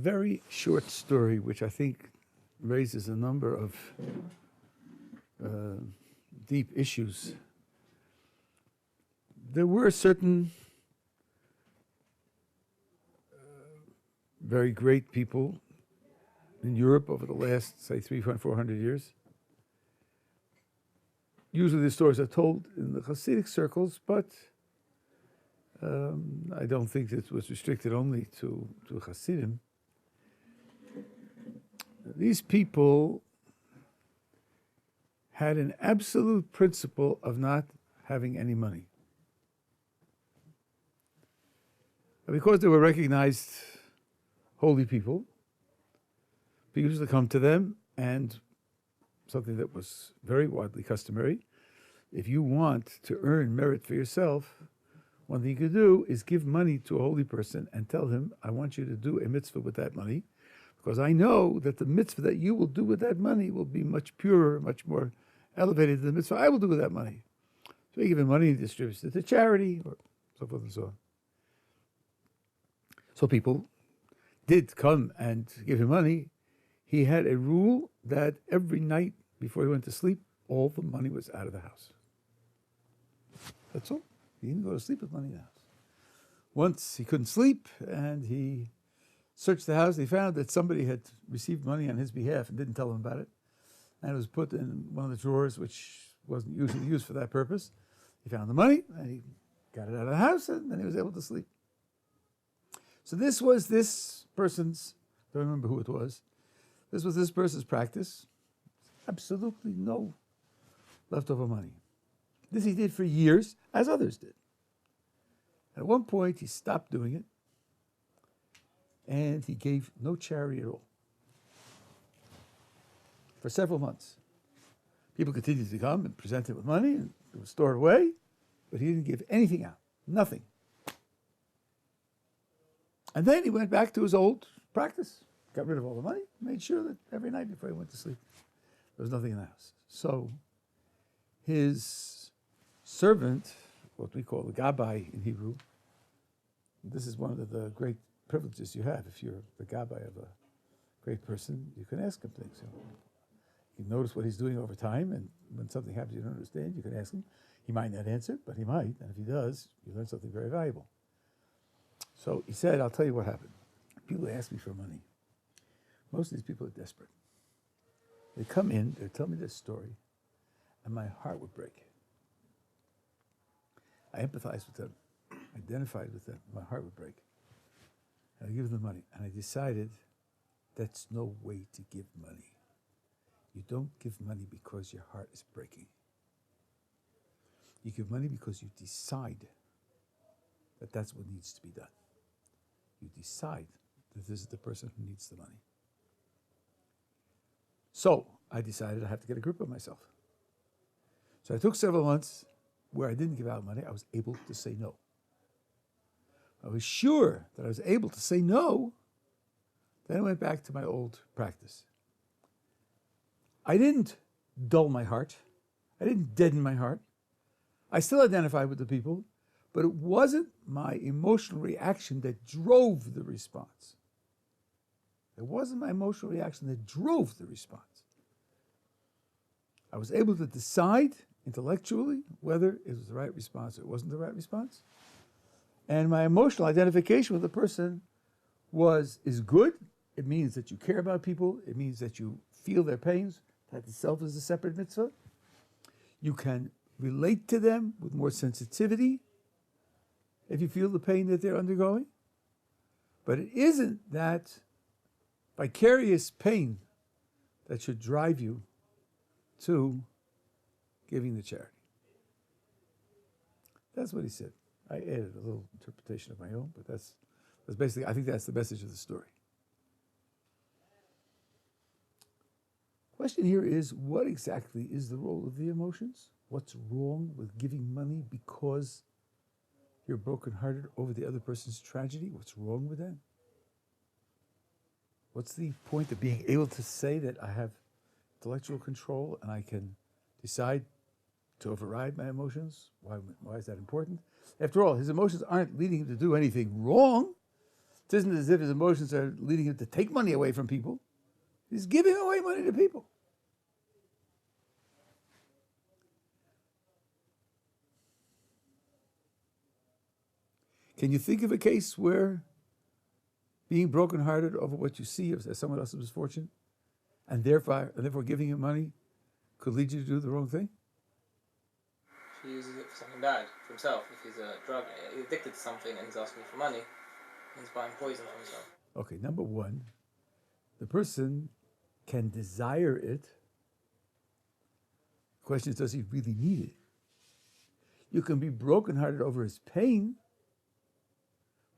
very short story, which I think raises a number of deep issues. There were certain very great people in Europe over the last, say, 300, 400 years. Usually the stories are told in the Hasidic circles, but I don't think it was restricted only to Hasidim. These people had an absolute principle of not having any money. And because they were recognized holy people, people used to come to them, and something that was very widely customary, if you want to earn merit for yourself, one thing you could do is give money to a holy person and tell him, I want you to do a mitzvah with that money, because I know that the mitzvah that you will do with that money will be much purer, much more elevated than the mitzvah I will do with that money. So you give him money, he distributes it to charity, or so forth and so on. So people did come and give him money. He had a rule that every night before he went to sleep, all the money was out of the house. That's all. He didn't go to sleep with money in the house. Once he couldn't sleep, and he searched the house. He found that somebody had received money on his behalf and didn't tell him about it. And it was put in one of the drawers, which wasn't usually used for that purpose. He found the money, and he got it out of the house, and then he was able to sleep. So this was this person's, I don't remember who it was, this was this person's practice. Absolutely no leftover money. This he did for years, as others did. At one point, he stopped doing it, and he gave no charity at all. For several months. People continued to come and present him with money, and it was stored away, but he didn't give anything out, nothing. And then he went back to his old practice, got rid of all the money, made sure that every night before he went to sleep, there was nothing in the house. So his servant, what we call the Rabbi in Hebrew, this is one of the great privileges you have. If you're the Rabbi of a great person, you can ask him things. You can notice what he's doing over time, and when something happens you don't understand, you can ask him. He might not answer, but he might, and if he does, you learn something very valuable. So he said, I'll tell you what happened. People ask me for money. Most of these people are desperate. They come in, they tell me their story, and my heart would break. I empathized with them, identified with them, my heart would break. And I give them the money, and I decided that's no way to give money. You don't give money because your heart is breaking. You give money because you decide that that's what needs to be done. You decide that this is the person who needs the money. So I decided I have to get a grip of myself. So I took several months where I didn't give out money. I was able to say no. I was sure that I was able to say no. Then I went back to my old practice. I didn't dull my heart. I didn't deaden my heart. I still identified with the people, but it wasn't my emotional reaction that drove the response. It wasn't my emotional reaction that drove the response. I was able to decide intellectually whether it was the right response or it wasn't the right response. And my emotional identification with the person is good. It means that you care about people. It means that you feel their pains. That itself is a separate mitzvah. You can relate to them with more sensitivity if you feel the pain that they're undergoing. But it isn't that vicarious pain that should drive you to giving the charity. That's what he said. I added a little interpretation of my own, but that's basically, I think that's the message of the story. Question here is, what exactly is the role of the emotions? What's wrong with giving money because you're brokenhearted over the other person's tragedy? What's wrong with that? What's the point of being able to say that I have intellectual control and I can decide to override my emotions? Why is that important? After all, his emotions aren't leading him to do anything wrong. It isn't as if his emotions are leading him to take money away from people. He's giving away money to people. Can you think of a case where being brokenhearted over what you see as someone else's misfortune and therefore giving him money could lead you to do the wrong thing? If he uses it for something bad, for himself, if he's a drug addicted to something and he's asking for money, he's buying poison for himself. Okay, number one, the person can desire it. The question is, does he really need it? You can be brokenhearted over his pain,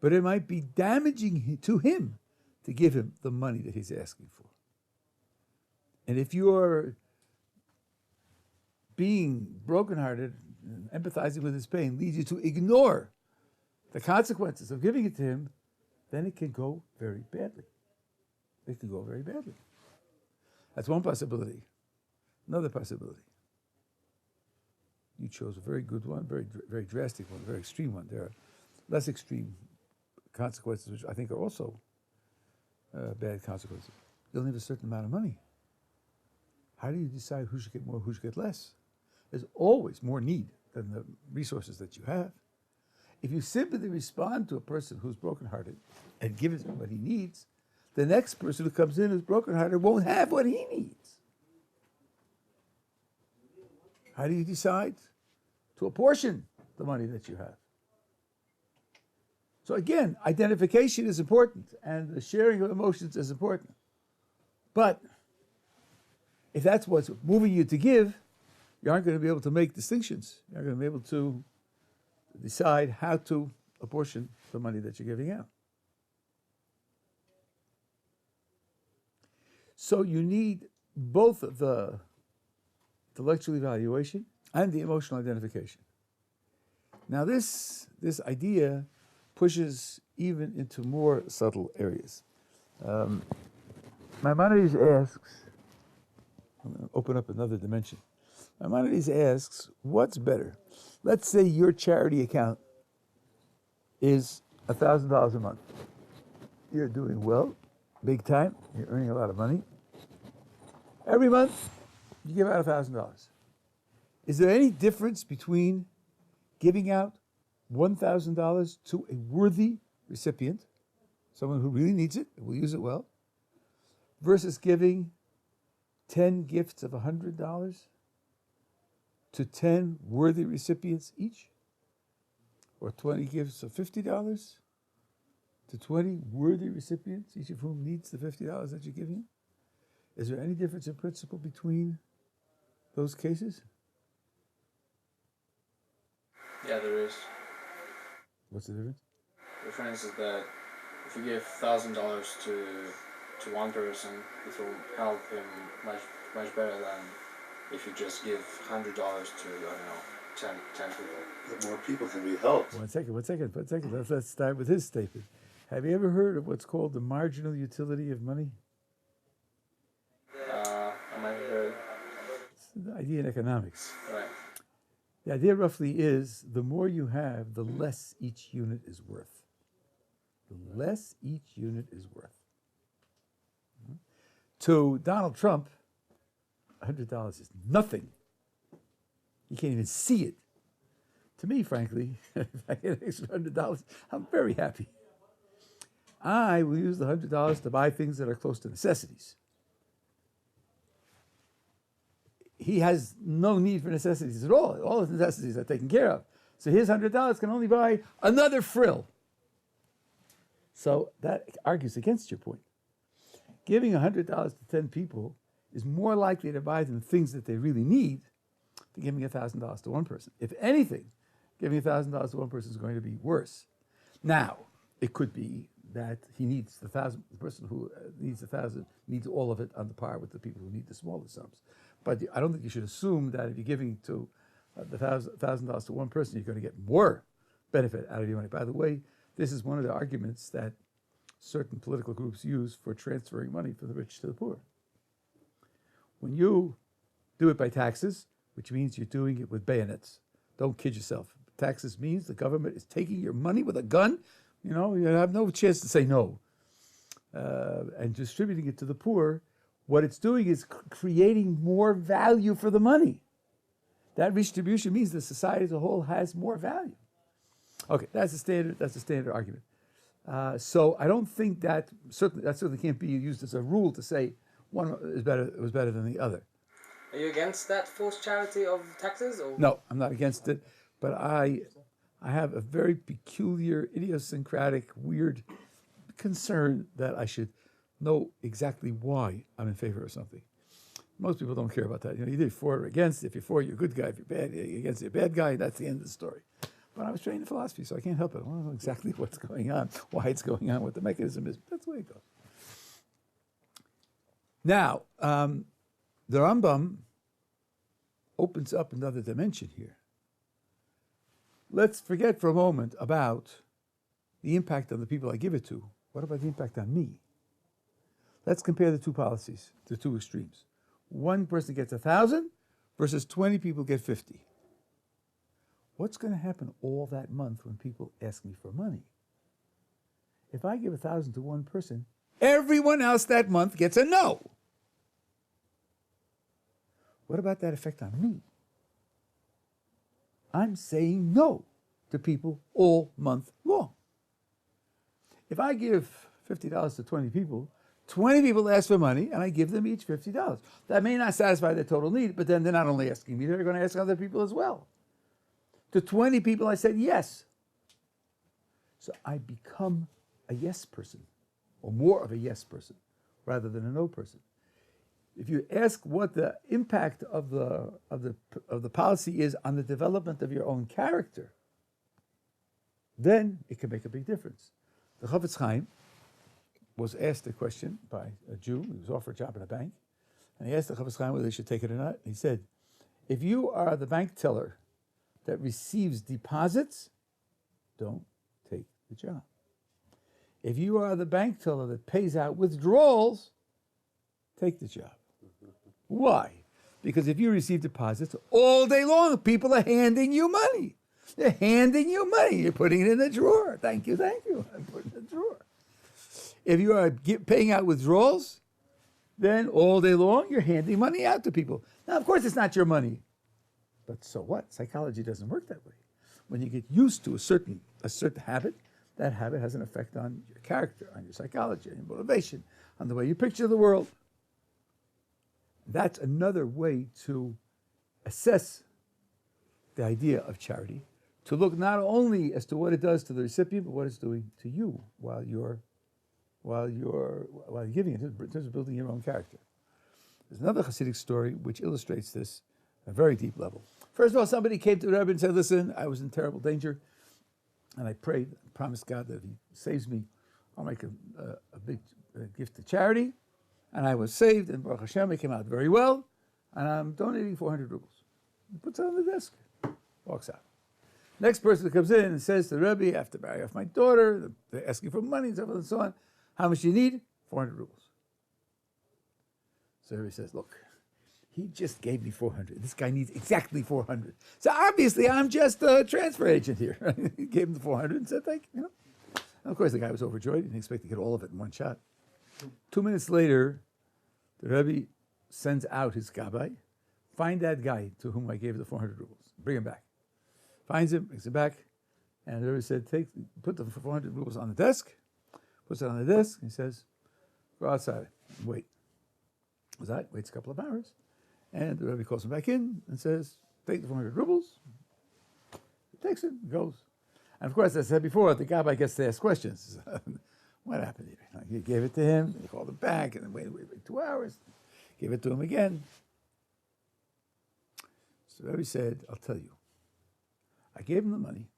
but it might be damaging to him to give him the money that he's asking for. And if you're being brokenhearted and empathizing with his pain leads you to ignore the consequences of giving it to him, then it can go very badly. It can go very badly. That's one possibility. Another possibility. You chose a very good one, very drastic one, a very extreme one. There are less extreme consequences, which I think are also bad consequences. You'll need a certain amount of money. How do you decide who should get more, who should get less? There's always more need than the resources that you have. If you simply respond to a person who's brokenhearted and give him what he needs, the next person who comes in who's brokenhearted won't have what he needs. How do you decide to apportion the money that you have? So again, identification is important and the sharing of emotions is important. But if that's what's moving you to give, you aren't going to be able to make distinctions. You're not going to be able to decide how to apportion the money that you're giving out. So you need both the intellectual evaluation and the emotional identification. Now this idea pushes even into more subtle areas. Maimonides asks, I'm going to open up another dimension. Maimonides asks, what's better? Let's say your charity account is $1,000 a month. You're doing well, big time, you're earning a lot of money. Every month, you give out $1,000. Is there any difference between giving out $1,000 to a worthy recipient, someone who really needs it, will use it well, versus giving 10 gifts of $100 to 10 worthy recipients each? Or 20 gifts of $50 to 20 worthy recipients, each of whom needs the $50 that you're giving? Is there any difference in principle between those cases? Yeah, there is. What's the difference? The difference is that if you give $1,000 to one person, it will help him much better than if you just give $100 to, I don't know, 10 people. But more people can be helped. One second. Let's start with his statement. Have you ever heard of what's called the marginal utility of money? I might have heard. It's the idea in economics. Right. The idea roughly is the more you have, the less each unit is worth. The less each unit is worth. To Donald Trump, $100 is nothing. You can't even see it. To me, frankly, if I get an extra $100, I'm very happy. I will use the $100 to buy things that are close to necessities. He has no need for necessities at all. All his necessities are taken care of. So his $100 can only buy another frill. So that argues against your point. Giving $100 to 10 people is more likely to buy them things that they really need than giving $1,000 to one person. If anything, giving $1,000 to one person is going to be worse. Now, it could be that he needs the person who needs 1,000 needs all of it on the par with the people who need the smaller sums. But I don't think you should assume that if you're giving to the $1,000 to one person, you're going to get more benefit out of your money. By the way, this is one of the arguments that certain political groups use for transferring money from the rich to the poor. When you do it by taxes, which means you're doing it with bayonets, don't kid yourself. Taxes means the government is taking your money with a gun, You have no chance to say no. And distributing it to the poor, what it's doing is creating more value for the money. That redistribution means the society as a whole has more value. Okay, that's a standard argument. So I don't think that certainly can't be used as a rule to say one was better than the other. Are you against that forced charity of taxes? Or? No, I'm not against it, but I have a very peculiar, idiosyncratic, weird concern that I should know exactly why I'm in favor of something. Most people don't care about that. Either for or against. If you're for, you're a good guy. If you're bad, you're against, you're a bad guy. That's the end of the story. But I was trained in philosophy, so I can't help it. I don't know exactly what's going on, why it's going on, what the mechanism is. But that's the way it goes. Now, the Rambam opens up another dimension here. Let's forget for a moment about the impact on the people I give it to. What about the impact on me? Let's compare the two policies, the two extremes. One person gets 1,000 versus 20 people get 50. What's going to happen all that month when people ask me for money? If I give 1,000 to one person, everyone else that month gets a no. What about that effect on me? I'm saying no to people all month long. If I give $50 to 20 people, 20 people ask for money, and I give them each $50. That may not satisfy their total need, but then they're not only asking me, they're going to ask other people as well. To 20 people, I said yes. So I become a yes person, or more of a yes person, rather than a no person. If you ask what the impact of the policy is on the development of your own character, then it can make a big difference. The Chofetz Chaim was asked a question by a Jew. He was offered a job in a bank, and he asked the Chofetz Chaim whether they should take it or not. He said, if you are the bank teller that receives deposits, don't take the job. If you are the bank teller that pays out withdrawals, take the job. Why? Because if you receive deposits all day long, people are handing you money. They're handing you money. You're putting it in the drawer. Thank you. I'm putting it in the drawer. If you are paying out withdrawals, then all day long you're handing money out to people. Now, of course, it's not your money. But so what? Psychology doesn't work that way. When you get used to a certain habit, that habit has an effect on your character, on your psychology, on your motivation, on the way you picture the world. That's another way to assess the idea of charity, to look not only as to what it does to the recipient, but what it's doing to you while you're giving it, in terms of building your own character. There's another Hasidic story which illustrates this at a very deep level. First of all, somebody came to the Rabbi and said, listen, I was in terrible danger, and I prayed, promised God that if he saves me, I'll make a big gift to charity. And I was saved, and Baruch Hashem, it came out very well, and I'm donating 400 rubles. He puts it on the desk, walks out. Next person comes in and says to the Rabbi, I have to marry off my daughter, they're asking for money, and so forth and so on. How much do you need? 400 rubles. So the Rabbi says, look, he just gave me 400. This guy needs exactly 400. So obviously, I'm just a transfer agent here. He gave him the 400 and said, thank you. And of course, the guy was overjoyed. He didn't expect to get all of it in one shot. 2 minutes later, the Rebbe sends out his gabbai, find that guy to whom I gave the 400 rubles, bring him back. Finds him, brings him back, and the Rebbe said, put the 400 rubles on the desk, puts it on the desk, and he says, go outside, wait. Waits a couple of hours, and the Rebbe calls him back in and says, take the 400 rubles. He takes it, goes. And of course, as I said before, the gabbai gets to ask questions. What happened here? You gave it to him, he called him back, and then waited 2 hours, gave it to him again. So Rabbi said, I'll tell you. I gave him the money,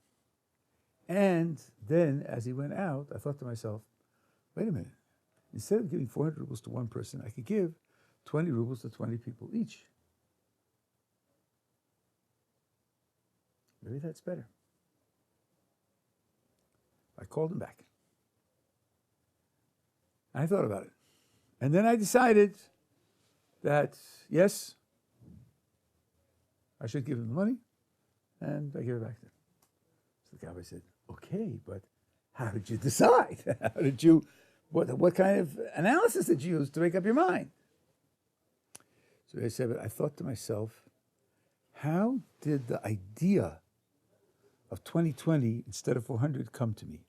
and then as he went out, I thought to myself, wait a minute. Instead of giving 400 rubles to one person, I could give 20 rubles to 20 people each. Maybe that's better. I called him back. I thought about it. And then I decided that, yes, I should give him the money, and I gave it back to him. So the guy said, okay, but How did you decide? How did you, what kind of analysis did you use to make up your mind? So I said, but I thought to myself, how did the idea of 2020 instead of 400 come to me?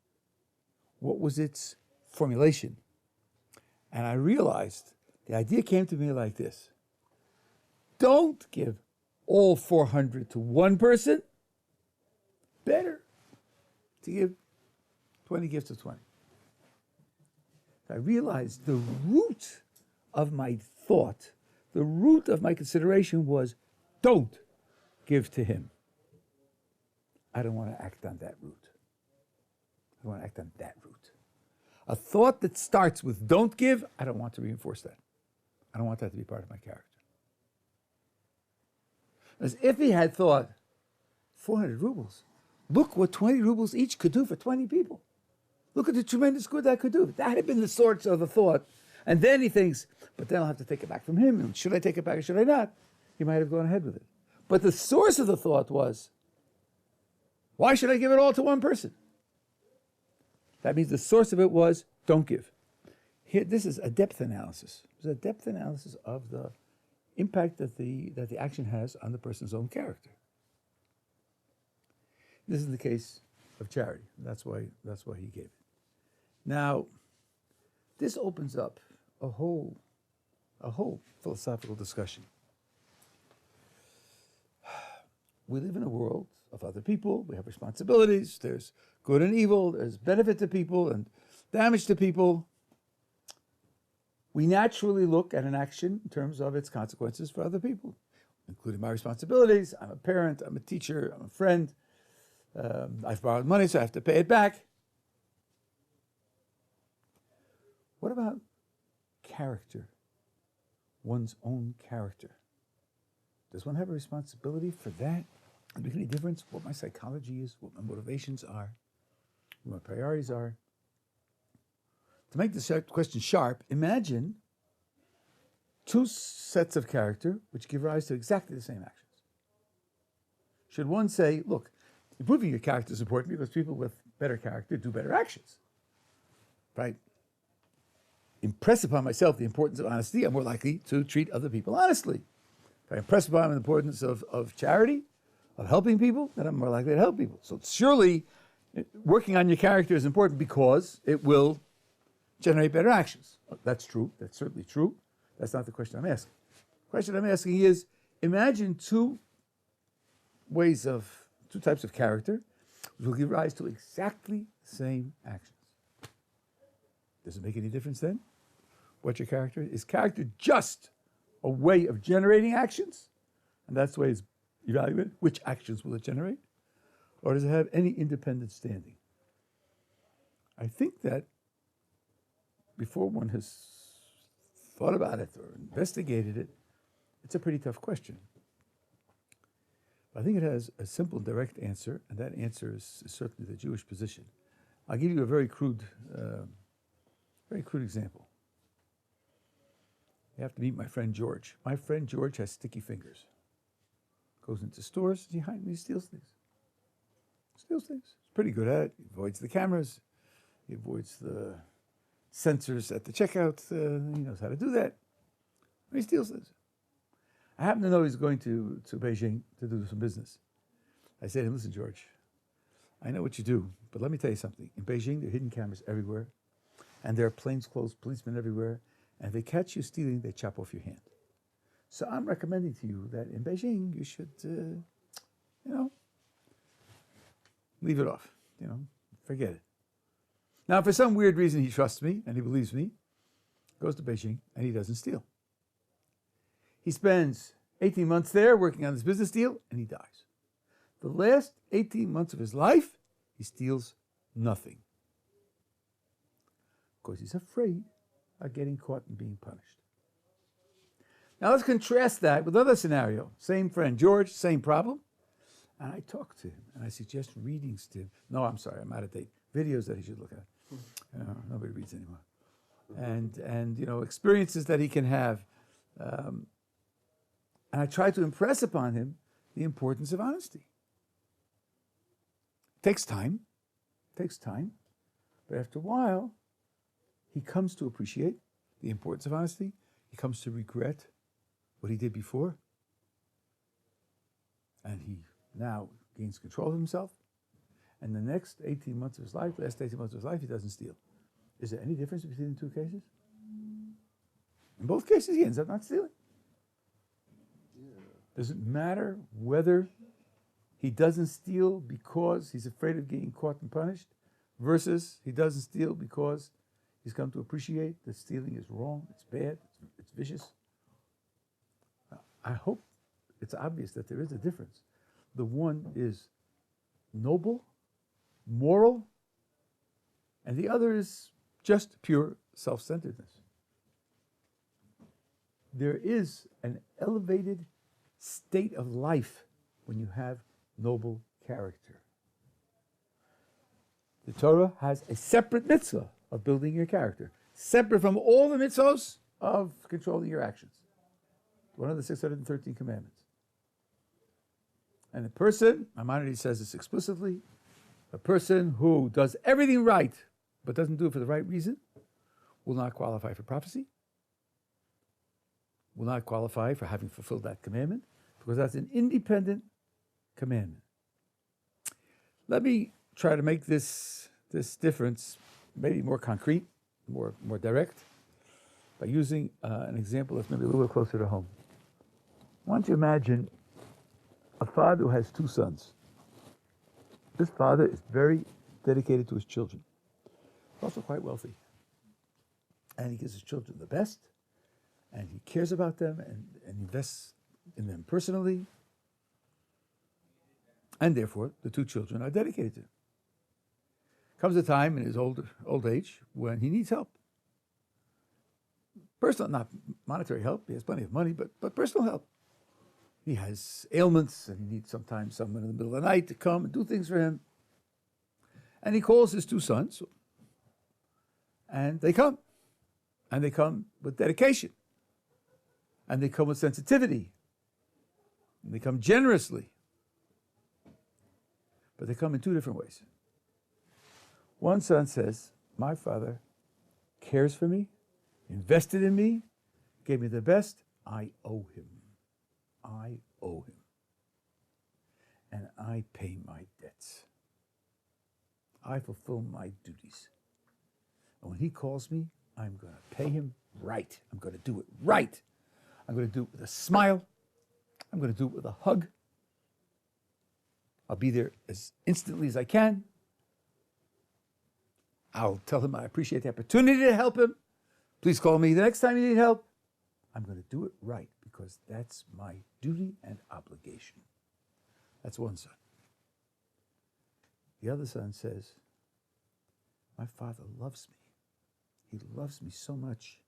What was its formulation? And I realized the idea came to me like this. Don't give all 400 to one person. Better to give 20 gifts to 20. I realized the root of my thought, the root of my consideration was, don't give to him. I don't want to act on that root. I don't want to act on that root. A thought that starts with don't give, I don't want to reinforce that. I don't want that to be part of my character. As if he had thought, 400 rubles, look what 20 rubles each could do for 20 people. Look at the tremendous good that could do. That had been the source of the thought. And then he thinks, but then I'll have to take it back from him. And should I take it back or should I not? He might have gone ahead with it. But the source of the thought was, why should I give it all to one person? That means the source of it was, don't give. Here, this is a depth analysis. It's a depth analysis of the impact that the action has on the person's own character. This is the case of charity. That's why he gave it. Now, this opens up a whole philosophical discussion. We live in a world of other people. We have responsibilities. There's good and evil. There's benefit to people and damage to people. We naturally look at an action in terms of its consequences for other people, including my responsibilities. I'm a parent. I'm a teacher. I'm a friend. I've borrowed money, so I have to pay it back. What about character? One's own character. Does one have a responsibility for that? Does it make any difference what my psychology is, what my motivations are, what my priorities are? To make this question sharp, imagine two sets of character which give rise to exactly the same actions. Should one say, look, improving your character is important because people with better character do better actions, right? Impress upon myself the importance of honesty, I'm more likely to treat other people honestly. If I impress upon the importance of charity, of helping people, then I'm more likely to help people. So surely working on your character is important because it will generate better actions. That's true. That's certainly true. That's not the question I'm asking. The question I'm asking is, imagine two types of character which will give rise to exactly the same actions. Does it make any difference then what your character is? Is character just a way of generating actions? And that's the way it's evaluated. Which actions will it generate? Or does it have any independent standing? I think that before one has thought about it or investigated it, it's a pretty tough question. I think it has a simple, direct answer, and that answer is certainly the Jewish position. I'll give you a very crude example. You have to meet my friend George. My friend George has sticky fingers. Goes into stores, he steals things. Steals things. He's pretty good at it. He avoids the cameras. He avoids the sensors at the checkout. He knows how to do that. He steals things. I happen to know he's going to Beijing to do some business. I say to him, listen, George, I know what you do, but let me tell you something. In Beijing, there are hidden cameras everywhere, and there are plainclothes policemen everywhere, and if they catch you stealing, they chop off your hand. So I'm recommending to you that in Beijing, you should, leave it off, forget it. Now, for some weird reason, he trusts me, and he believes me, goes to Beijing, and he doesn't steal. He spends 18 months there working on this business deal, and he dies. The last 18 months of his life, he steals nothing. Because he's afraid of getting caught and being punished. Now let's contrast that with another scenario. Same friend, George, same problem. And I talk to him, and I suggest readings to him. No, I'm sorry, I'm out of date. Videos that he should look at. Nobody reads anymore. And experiences that he can have. And I try to impress upon him the importance of honesty. It takes time. But after a while, he comes to appreciate the importance of honesty. He comes to regret what he did before. And he now gains control of himself. And the next 18 months of his life, last 18 months of his life, he doesn't steal. Is there any difference between the two cases? In both cases, he ends up not stealing. Does it matter whether he doesn't steal because he's afraid of getting caught and punished versus he doesn't steal because he's come to appreciate that stealing is wrong, it's bad, it's vicious? I hope it's obvious that there is a difference. The one is noble, moral, and the other is just pure self-centeredness. There is an elevated state of life when you have noble character. The Torah has a separate mitzvah of building your character, separate from all the mitzvahs of controlling your actions. One of the 613 commandments. And a person, Maimonides says this explicitly, a person who does everything right but doesn't do it for the right reason will not qualify for prophecy, will not qualify for having fulfilled that commandment, because that's an independent commandment. Let me try to make this difference maybe more concrete, more direct, by using an example that's maybe a little bit closer to home. I want you to imagine a father who has two sons. This father is very dedicated to his children. He's also quite wealthy. And he gives his children the best, and he cares about them and invests in them personally. And therefore, the two children are dedicated to him. Comes a time in his old age when he needs help. Personal, not monetary help. He has plenty of money, but personal help. He has ailments, and he needs sometimes someone in the middle of the night to come and do things for him. And he calls his two sons, and they come. And they come with dedication. And they come with sensitivity. And they come generously. But they come in two different ways. One son says, my father cares for me, invested in me, gave me the best. I owe him. I owe him. And I pay my debts. I fulfill my duties. And when he calls me, I'm going to pay him right. I'm going to do it right. I'm going to do it with a smile. I'm going to do it with a hug. I'll be there as instantly as I can. I'll tell him I appreciate the opportunity to help him. Please call me the next time you need help. I'm going to do it right because that's my duty and obligation. That's one son. The other son says, my father loves me. He loves me so much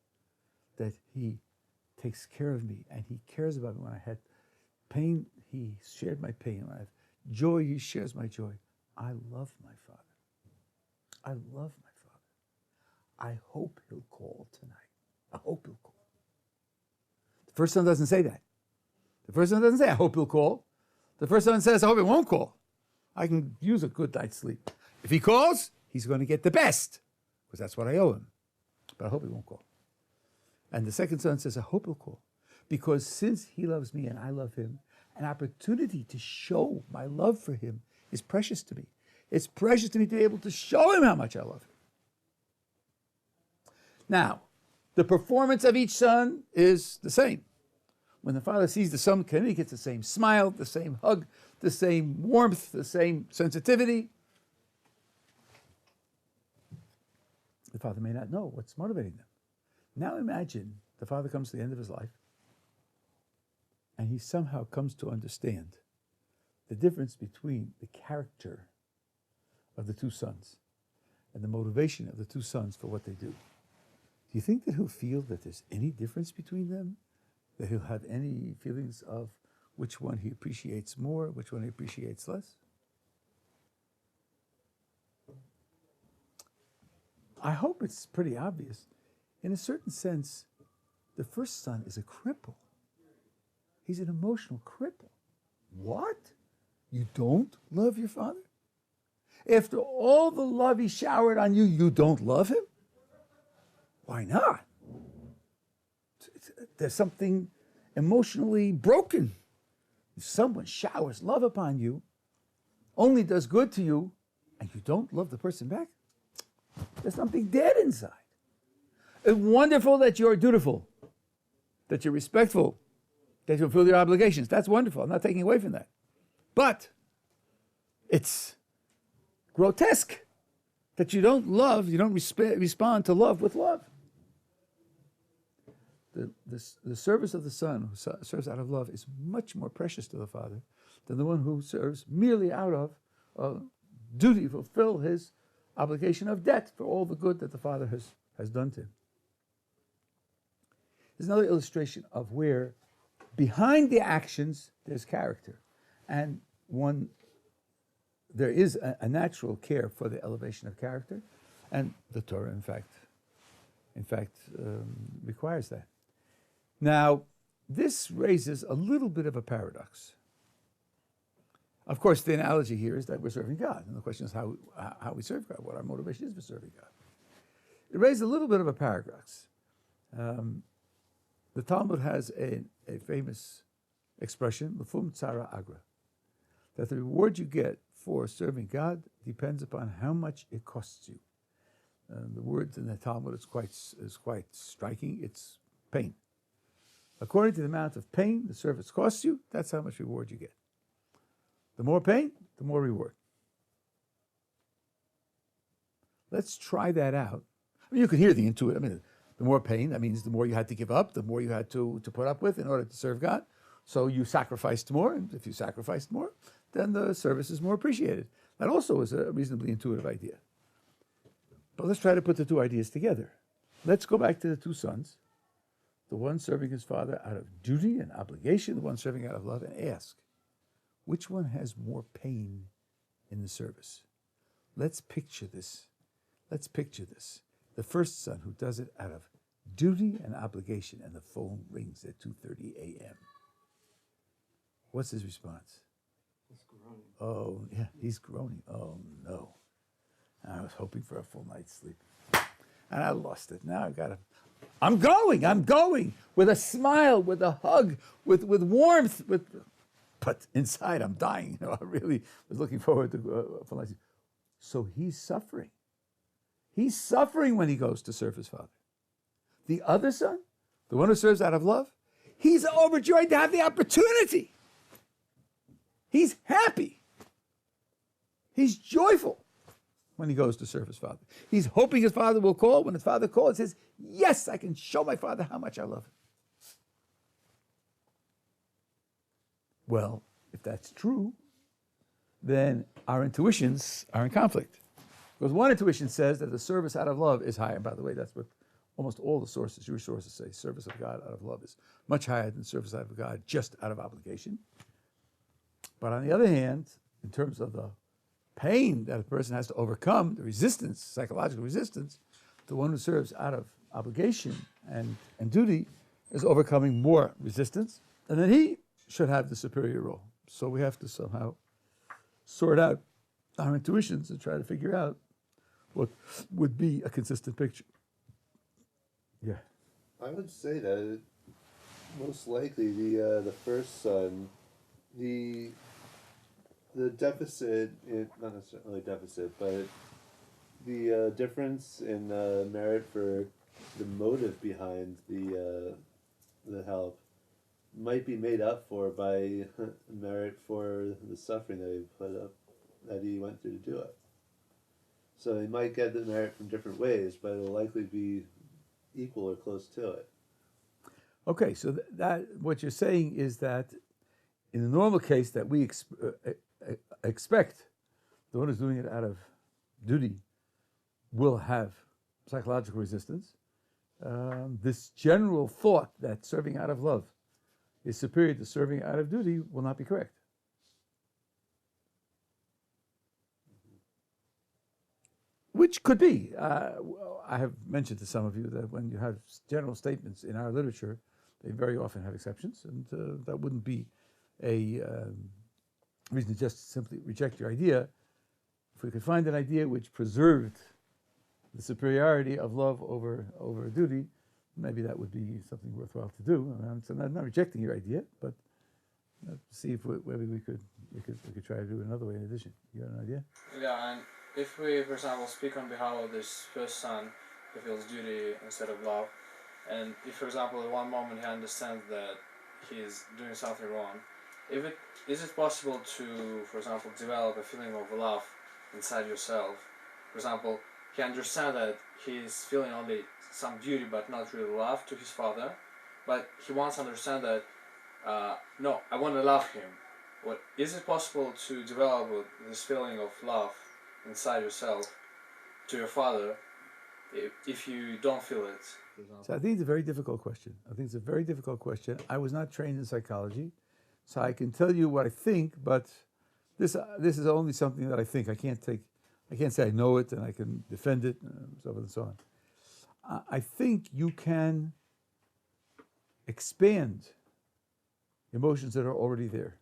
that he takes care of me and he cares about me. When I had pain, he shared my pain. When I have joy, he shares my joy. I love my father. I love my father. I hope he'll call tonight. I hope he'll call. The first son doesn't say that. The first son doesn't say, I hope he'll call. The first son says, I hope he won't call. I can use a good night's sleep. If he calls, he's going to get the best, because that's what I owe him. But I hope he won't call. And the second son says, I hope he'll call. Because since he loves me and I love him, an opportunity to show my love for him is precious to me. It's precious to me to be able to show him how much I love him. Now, the performance of each son is the same. When the father sees the son, he gets the same smile, the same hug, the same warmth, the same sensitivity. The father may not know what's motivating them. Now imagine the father comes to the end of his life and he somehow comes to understand the difference between the character of the two sons and the motivation of the two sons for what they do. Do you think that he'll feel that there's any difference between them? That he'll have any feelings of which one he appreciates more, which one he appreciates less? I hope it's pretty obvious. In a certain sense, the first son is a cripple. He's an emotional cripple. What? You don't love your father? After all the love he showered on you, you don't love him? Why not? There's something emotionally broken. If someone showers love upon you, only does good to you, and you don't love the person back, there's something dead inside. It's wonderful that you're dutiful, that you're respectful, that you fulfill your obligations. That's wonderful. I'm not taking away from that. But it's grotesque that you don't love, you don't respond to love with love. The service of the Son, who serves out of love, is much more precious to the Father than the one who serves merely out of duty to fulfill his obligation of debt for all the good that the Father has done to him. There's another illustration of where behind the actions there's character, and there is a natural care for the elevation of character, and the Torah, in fact, requires that. Now, this raises a little bit of a paradox. Of course, the analogy here is that we're serving God, and the question is how we serve God, what our motivation is for serving God. It raises a little bit of a paradox. The Talmud has a famous expression, "Lefum tzara agra," that the reward you get for serving God depends upon how much it costs you. The word in the Talmud is quite striking. It's pain. According to the amount of pain the service costs you, that's how much reward you get. The more pain, the more reward. Let's try that out. I mean, you can hear the intuitive. I mean, the more pain, that means the more you had to give up, the more you had to put up with in order to serve God. So you sacrificed more, and if you sacrificed more, then the service is more appreciated. That also is a reasonably intuitive idea. But let's try to put the two ideas together. Let's go back to the two sons, the one serving his father out of duty and obligation, the one serving out of love, and ask, which one has more pain in the service? Let's picture this. The first son who does it out of duty and obligation, and the phone rings at 2:30 a.m. What's his response? He's groaning. Oh, yeah, he's groaning. Oh, no. I was hoping for a full night's sleep. And I lost it. Now I've got to... I'm going, with a smile, with a hug, with warmth, but inside I'm dying. I really was looking forward to a full night's sleep. So he's suffering. He's suffering when he goes to serve his father. The other son, the one who serves out of love, he's overjoyed to have the opportunity. He's happy. He's joyful when he goes to serve his father. He's hoping his father will call. When his father calls, he says, yes, I can show my father how much I love him. Well, if that's true, then our intuitions are in conflict. Because one intuition says that the service out of love is higher. By the way, that's what almost all the sources, Jewish sources, say. Service of God out of love is much higher than service out of God just out of obligation. But on the other hand, in terms of the pain that a person has to overcome, the resistance, psychological resistance, the one who serves out of obligation and duty is overcoming more resistance, and then he should have the superior role. So we have to somehow sort out our intuitions and try to figure out what would be a consistent picture. Yeah. I would say that most likely the first son, the deficit, not necessarily deficit, but the difference in merit for the motive behind the help might be made up for by merit for the suffering that he went through to do it. So he might get the merit from different ways, but it'll likely be equal or close to it. Okay, so that what you're saying is that in the normal case that we expect the one who's doing it out of duty will have psychological resistance. This general thought that serving out of love is superior to serving out of duty will not be correct. Which could be. I have mentioned to some of you that when you have general statements in our literature, they very often have exceptions, and that wouldn't be a reason to just simply reject your idea. if we could find an idea which preserved the superiority of love over duty, maybe that would be something worthwhile to do. So I'm not rejecting your idea, but see if maybe we could try to do it another way in addition. You got an idea? Yeah, and if we, for example, speak on behalf of this first son who feels duty instead of love, and if, for example, at one moment he understands that he's doing something wrong, is it possible to, for example, develop a feeling of love inside yourself? For example, he understands that he's feeling only some duty but not really love to his father, but he wants to understand that, no, I want to love him. Is it possible to develop this feeling of love inside yourself to your father if you don't feel it? So I think it's a very difficult question. I was not trained in psychology, so I can tell you what I think, but this is only something that I think. I can't say I know it and I can defend it, and so forth and so on. I think you can expand emotions that are already there.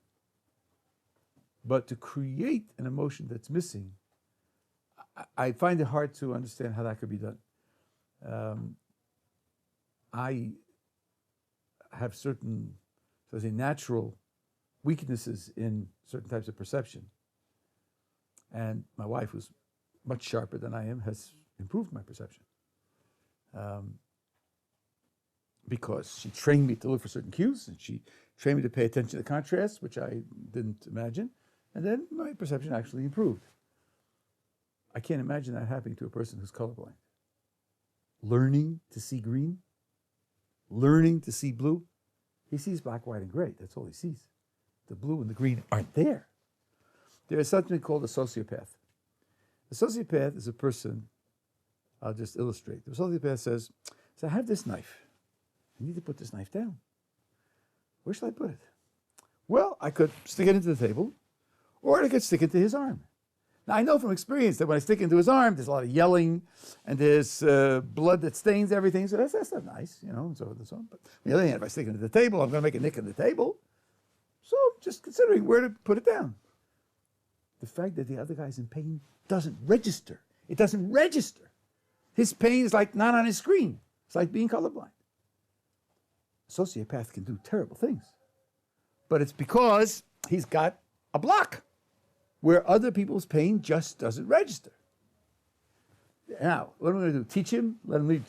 But to create an emotion that's missing, I find it hard to understand how that could be done. I have certain, so to say, natural weaknesses in certain types of perception. And my wife, who's much sharper than I am, has improved my perception. Because she trained me to look for certain cues, and she trained me to pay attention to contrasts, which I didn't imagine, and then my perception actually improved. I can't imagine that happening to a person who's colorblind. Learning to see green, learning to see blue. He sees black, white, and gray. That's all he sees. The blue and the green aren't there. There is something called a sociopath. A sociopath is a person, I'll just illustrate. The sociopath says, so I have this knife. I need to put this knife down. Where should I put it? Well, I could stick it into the table, or I could stick it to his arm. Now, I know from experience that when I stick it into his arm, there's a lot of yelling, and there's blood that stains everything, so that's not nice, and so forth and so on. But on the other hand, if I stick it into the table, I'm going to make a nick in the table. So just considering where to put it down. The fact that the other guy's in pain doesn't register. It doesn't register. His pain is like not on his screen. It's like being colorblind. A sociopath can do terrible things. But it's because he's got a block where other people's pain just doesn't register. Now, what am I going to do? Teach him? Let him read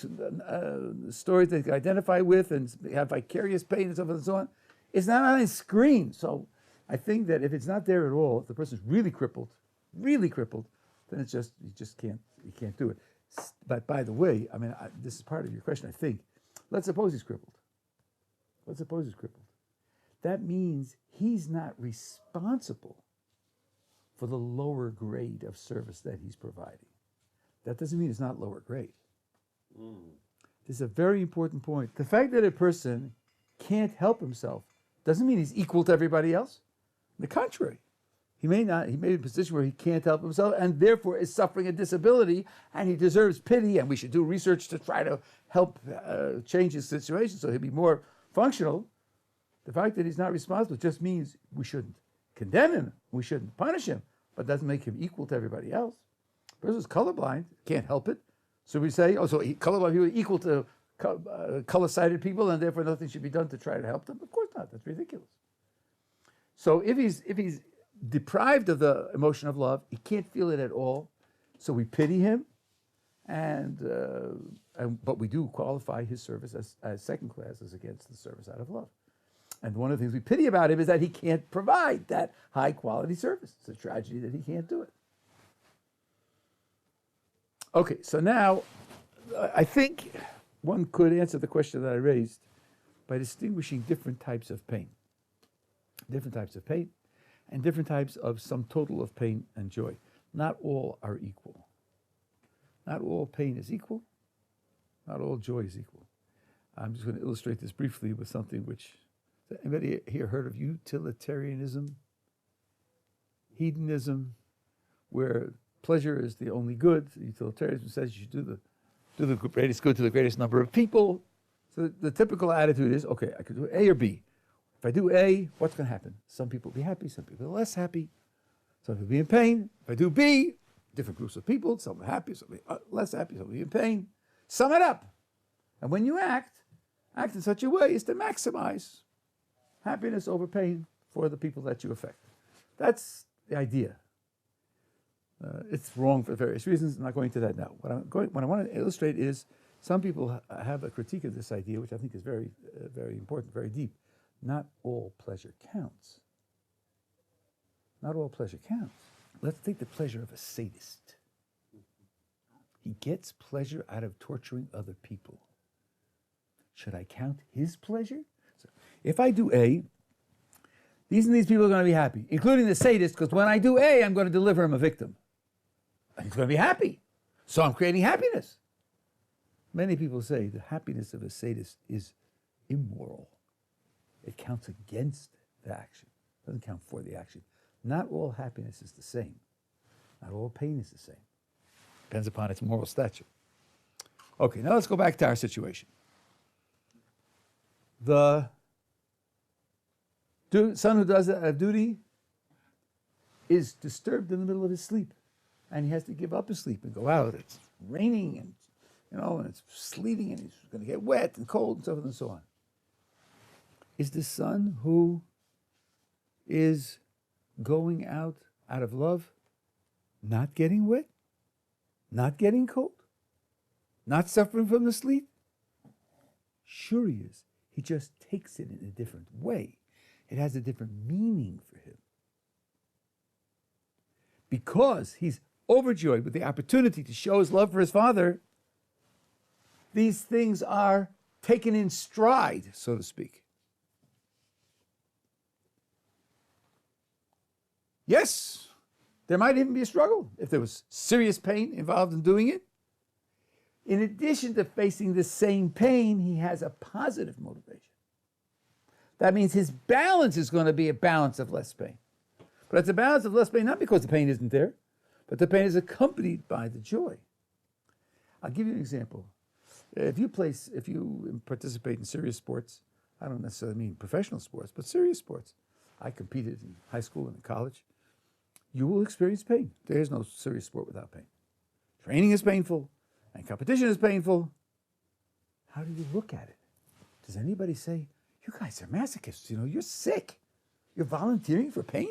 stories that he can identify with and have vicarious pain and so forth and so on? It's not on his screen. So I think that if it's not there at all, if the person's really crippled, then it's just, he can't do it. But by the way, I mean, this is part of your question, I think. Let's suppose he's crippled. That means he's not responsible for the lower grade of service that he's providing. That doesn't mean it's not lower grade. This is a very important point. The fact that a person can't help himself doesn't mean he's equal to everybody else. On the contrary, he may be in a position where he can't help himself and therefore is suffering a disability, and he deserves pity, and we should do research to try to help change his situation so he'll be more functional. The fact that he's not responsible just means we shouldn't condemn him, we shouldn't punish him, but doesn't make him equal to everybody else. The person who's colorblind can't help it. So we say, colorblind people are equal to color-sighted people, and therefore nothing should be done to try to help them? Of course not. That's ridiculous. So if he's deprived of the emotion of love, he can't feel it at all. So we pity him, but we do qualify his service as second class as against the service out of love. And one of the things we pity about him is that he can't provide that high quality service. It's a tragedy that he can't do it. Okay, so now I think one could answer the question that I raised by distinguishing different types of pain. Different types of pain and different types of sum total of pain and joy. Not all are equal. Not all pain is equal. Not all joy is equal. I'm just going to illustrate this briefly with something which... Anybody here heard of utilitarianism? Hedonism, where pleasure is the only good. Utilitarianism says you should do the greatest good to the greatest number of people. So the typical attitude is, okay, I could do A or B. If I do A, what's going to happen? Some people will be happy, some people are less happy. Some people will be in pain. If I do B, different groups of people. Some are happy, some are less happy, some are in pain. Sum it up. And when you act in such a way as to maximize happiness over pain for the people that you affect. That's the idea. It's wrong for various reasons. I'm not going to that now. What I want to illustrate is some people have a critique of this idea, which I think is very, very important, very deep. Not all pleasure counts. Not all pleasure counts. Let's take the pleasure of a sadist. He gets pleasure out of torturing other people. Should I count his pleasure? So if I do A, these and these people are going to be happy, including the sadist, because when I do A, I'm going to deliver him a victim. And he's going to be happy. So I'm creating happiness. Many people say the happiness of a sadist is immoral. It counts against the action. It doesn't count for the action. Not all happiness is the same. Not all pain is the same. Depends upon its moral stature. Okay, now let's go back to our situation. The son who does it out of duty is disturbed in the middle of his sleep, and he has to give up his sleep and go out. It's raining, and and it's sleeting, and he's going to get wet and cold and so forth and so on. Is the son who is going out of love not getting wet, not getting cold, not suffering from the sleet? Sure he is. He just takes it in a different way. It has a different meaning for him. Because he's overjoyed with the opportunity to show his love for his father, these things are taken in stride, so to speak. Yes, there might even be a struggle if there was serious pain involved in doing it. In addition to facing the same pain, he has a positive motivation. That means his balance is going to be a balance of less pain. But it's a balance of less pain not because the pain isn't there, but the pain is accompanied by the joy. I'll give you an example. If you participate in serious sports, I don't necessarily mean professional sports, but serious sports. I competed in high school and in college. You will experience pain. There is no serious sport without pain. Training is painful, and competition is painful. How do you look at it? Does anybody say, you guys are masochists, you're sick. You're volunteering for pain?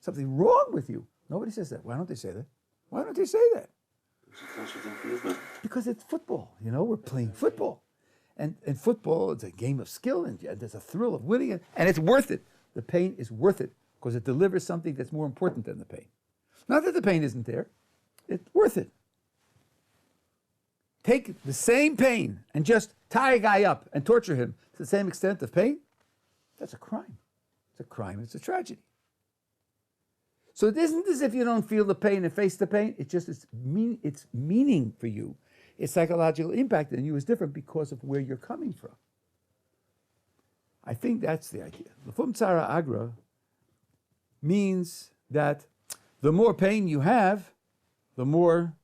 Something wrong with you. Nobody says that. Why don't they say that? Why don't they say that? Because it's football. We're playing football. And football, it's a game of skill, and there's a thrill of winning, and it's worth it. The pain is worth it because it delivers something that's more important than the pain. Not that the pain isn't there. It's worth it. Take the same pain and just tie a guy up and torture him to the same extent of pain. That's a crime. It's a crime. It's a tragedy. So it isn't as if you don't feel the pain and face the pain. It's just its meaning for you. Its psychological impact on you is different because of where you're coming from. I think that's the idea. L'fum tzara agra means that the more pain you have, the more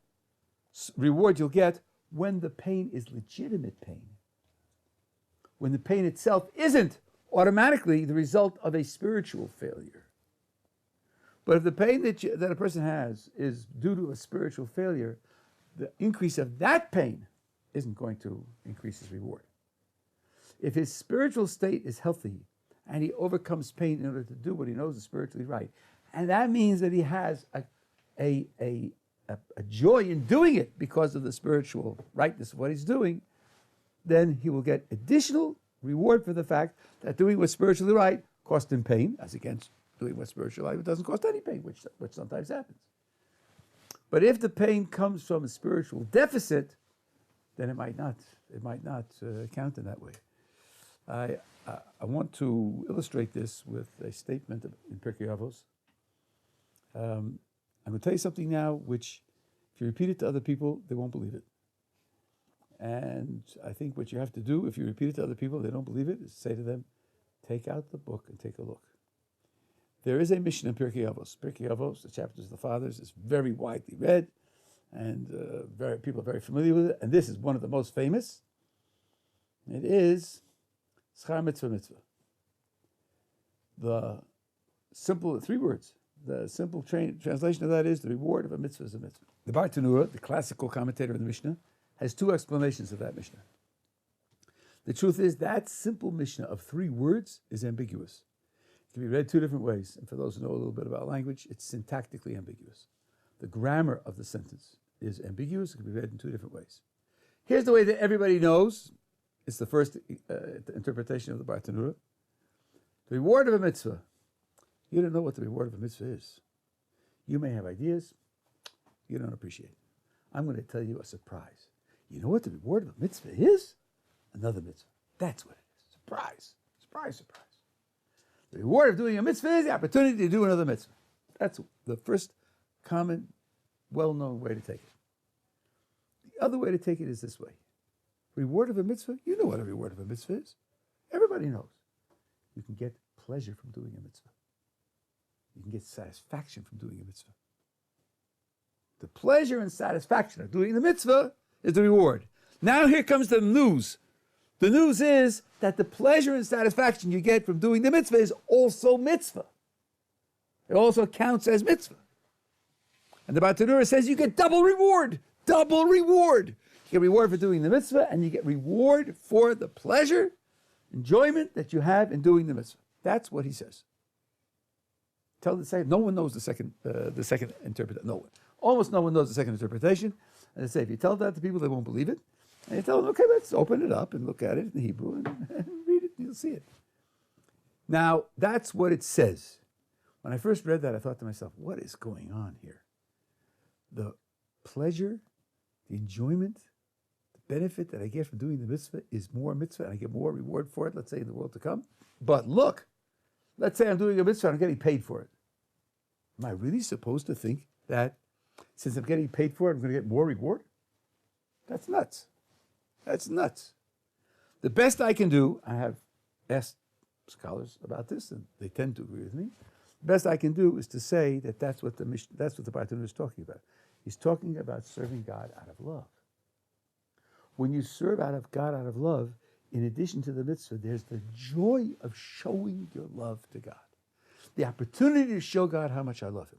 reward you'll get when the pain is legitimate pain. When the pain itself isn't automatically the result of a spiritual failure. But if the pain that a person has is due to a spiritual failure, the increase of that pain isn't going to increase his reward. If his spiritual state is healthy and he overcomes pain in order to do what he knows is spiritually right, and that means that he has a joy in doing it because of the spiritual rightness of what he's doing, then he will get additional reward for the fact that doing what's spiritually right cost him pain, as against doing what's spiritually right, it doesn't cost any pain, which sometimes happens. But if the pain comes from a spiritual deficit, then it might not count in that way. I want to illustrate this with a statement in Pirkei Avos. I'm going to tell you something now which, if you repeat it to other people, they won't believe it. And I think what you have to do, if you repeat it to other people, they don't believe it, is say to them, take out the book and take a look. There is a mission in Pirkei Avos. Pirkei Avos, the chapters of the fathers, is very widely read, and people are very familiar with it. And this is one of the most famous. It is Schar Mitzvah Mitzvah. The simple 3 words. The simple translation of that is the reward of a mitzvah is a mitzvah. The Bartanura, the classical commentator of the Mishnah, has two explanations of that Mishnah. The truth is that simple Mishnah of 3 words is ambiguous. It can be read 2 different ways, and for those who know a little bit about language, it's syntactically ambiguous. The grammar of the sentence is ambiguous. It can be read in 2 different ways. Here's the way that everybody knows. It's the first interpretation of the Bartanura. The reward of a mitzvah. You don't know what the reward of a mitzvah is. You may have ideas. You don't appreciate it. I'm going to tell you a surprise. You know what the reward of a mitzvah is? Another mitzvah. That's what it is. Surprise. Surprise, surprise. The reward of doing a mitzvah is the opportunity to do another mitzvah. That's the first common, well-known way to take it. The other way to take it is this way. Reward of a mitzvah, you know what a reward of a mitzvah is. Everybody knows. You can get pleasure from doing a mitzvah. You can get satisfaction from doing a mitzvah. The pleasure and satisfaction of doing the mitzvah is the reward. Now here comes the news. The news is that the pleasure and satisfaction you get from doing the mitzvah is also mitzvah. It also counts as mitzvah. And the Bartanura says you get double reward. Double reward. You get reward for doing the mitzvah, and you get reward for the pleasure, enjoyment that you have in doing the mitzvah. That's what he says. Tell the second. No one knows the second interpretation. No one. Almost no one knows the second interpretation. And I say, if you tell that to people, they won't believe it. And you tell them, okay, let's open it up and look at it in Hebrew and read it, and you'll see it. Now, that's what it says. When I first read that, I thought to myself, what is going on here? The pleasure, the enjoyment, the benefit that I get from doing the mitzvah is more mitzvah, and I get more reward for it, let's say, in the world to come. But look, let's say I'm doing a mitzvah and I'm getting paid for it. Am I really supposed to think that since I'm getting paid for it, I'm going to get more reward? That's nuts. That's nuts. The best I can do, I have asked scholars about this, and they tend to agree with me. The best I can do is to say that that's what the Bartanura is talking about. He's talking about serving God out of love. When you serve God out of love, in addition to the mitzvah, there's the joy of showing your love to God. The opportunity to show God how much I love Him.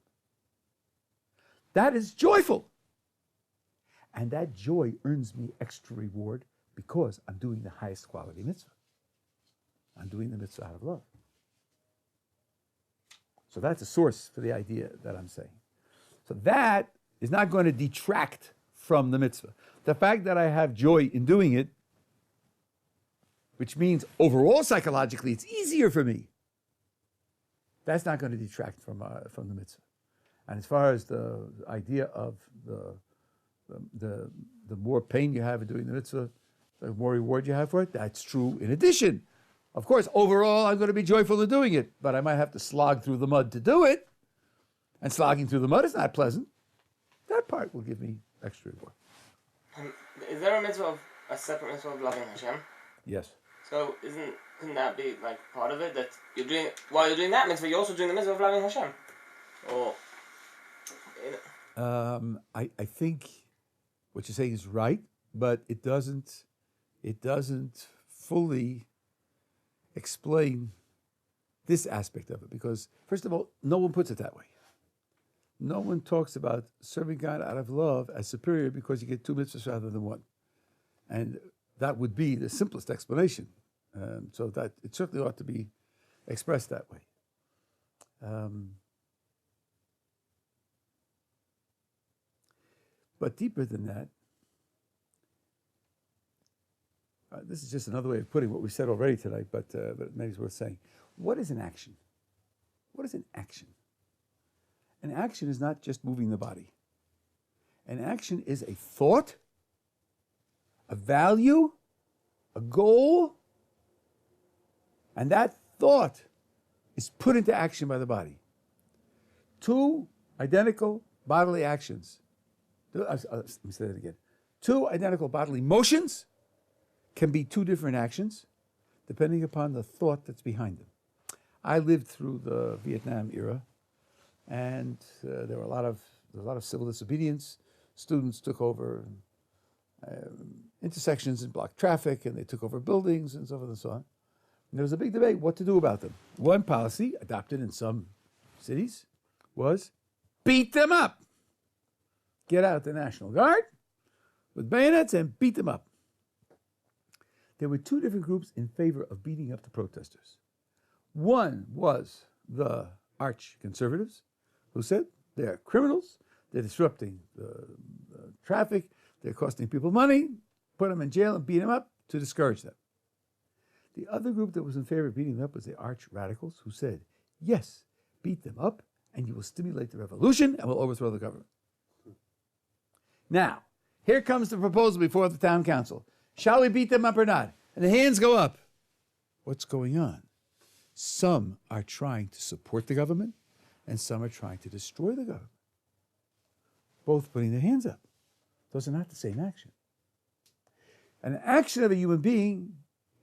That is joyful. And that joy earns me extra reward because I'm doing the highest quality mitzvah. I'm doing the mitzvah out of love. So that's a source for the idea that I'm saying. So that is not going to detract from the mitzvah. The fact that I have joy in doing it, which means overall psychologically it's easier for me, that's not going to detract from the mitzvah. And as far as the idea of the more pain you have in doing the mitzvah, the more reward you have for it, that's true in addition. Of course, overall, I'm going to be joyful in doing it, but I might have to slog through the mud to do it. And slogging through the mud is not pleasant. That part will give me extra reward. Is there a separate mitzvah of loving Hashem? Yes. So couldn't that be like part of it, that you're doing, while you're doing that mitzvah, you're also doing the mitzvah of loving Hashem? Or... I think what you're saying is right, but it doesn't fully explain this aspect of it, because first of all, no one puts it that way. No one talks about serving God out of love as superior because you get 2 mitzvahs rather than 1, and that would be the simplest explanation. So that it certainly ought to be expressed that way. But deeper than that, this is just another way of putting what we said already tonight, but maybe it's worth saying. What is an action? What is an action? An action is not just moving the body. An action is a thought, a value, a goal, and that thought is put into action by the body. 2 identical bodily actions. Let me say that again. 2 identical bodily motions can be 2 different actions depending upon the thought that's behind them. I lived through the Vietnam era, and there were a lot of civil disobedience. Students took over intersections and blocked traffic, and they took over buildings and so forth and so on. And there was a big debate what to do about them. One policy adopted in some cities was beat them up. get out the National Guard with bayonets and beat them up. There were two different groups in favor of beating up the protesters. One was the arch conservatives, who said they're criminals, they're disrupting the traffic, they're costing people money, put them in jail and beat them up to discourage them. The other group that was in favor of beating them up was the arch radicals, who said, yes, beat them up and you will stimulate the revolution and will overthrow the government. Now, here comes the proposal before the town council. Shall we beat them up or not? And the hands go up. What's going on? Some are trying to support the government and some are trying to destroy the government. Both putting their hands up. Those are not the same action. An action of a human being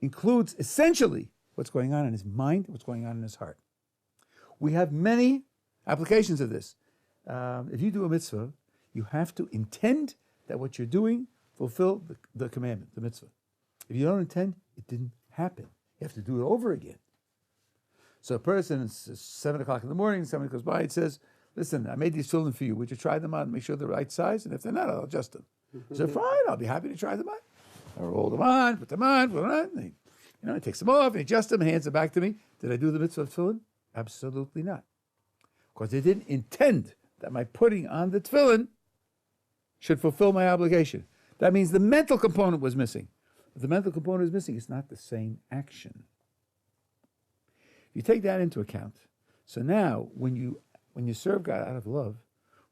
includes essentially what's going on in his mind, what's going on in his heart. We have many applications of this. If you do a mitzvah, you have to intend that what you're doing fulfill the commandment, the mitzvah. If you don't intend, it didn't happen. You have to do it over again. So a person, it's 7 o'clock in the morning, somebody goes by and says, listen, I made these tefillin for you. Would you try them on and make sure they're the right size? And if they're not, I'll adjust them. So fine, I'll be happy to try them on. I roll them on, put them on, and he takes them off, and he adjusts them, and hands them back to me. Did I do the mitzvah of tefillin? Absolutely not. Because I didn't intend that my putting on the tefillin should fulfill my obligation. That means the mental component was missing. If the mental component is missing, it's not the same action. If you take that into account, so now when you serve God out of love,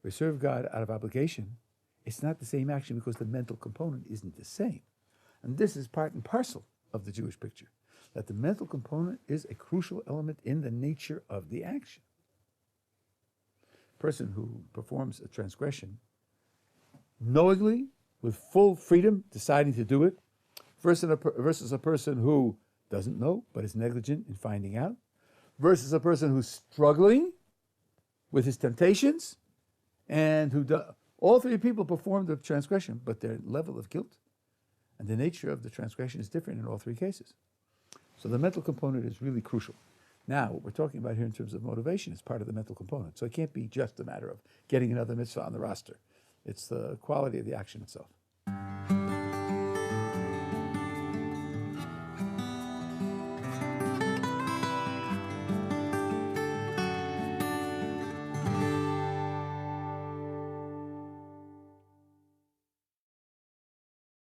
or serve God out of obligation, it's not the same action because the mental component isn't the same. And this is part and parcel of the Jewish picture, that the mental component is a crucial element in the nature of the action. A person who performs a transgression knowingly, with full freedom, deciding to do it, versus a person who doesn't know but is negligent in finding out, versus a person who's struggling with his temptations, and all three people perform the transgression, but their level of guilt and the nature of the transgression is different in all three cases. So the mental component is really crucial. Now, what we're talking about here in terms of motivation is part of the mental component. So it can't be just a matter of getting another mitzvah on the roster. It's the quality of the action itself.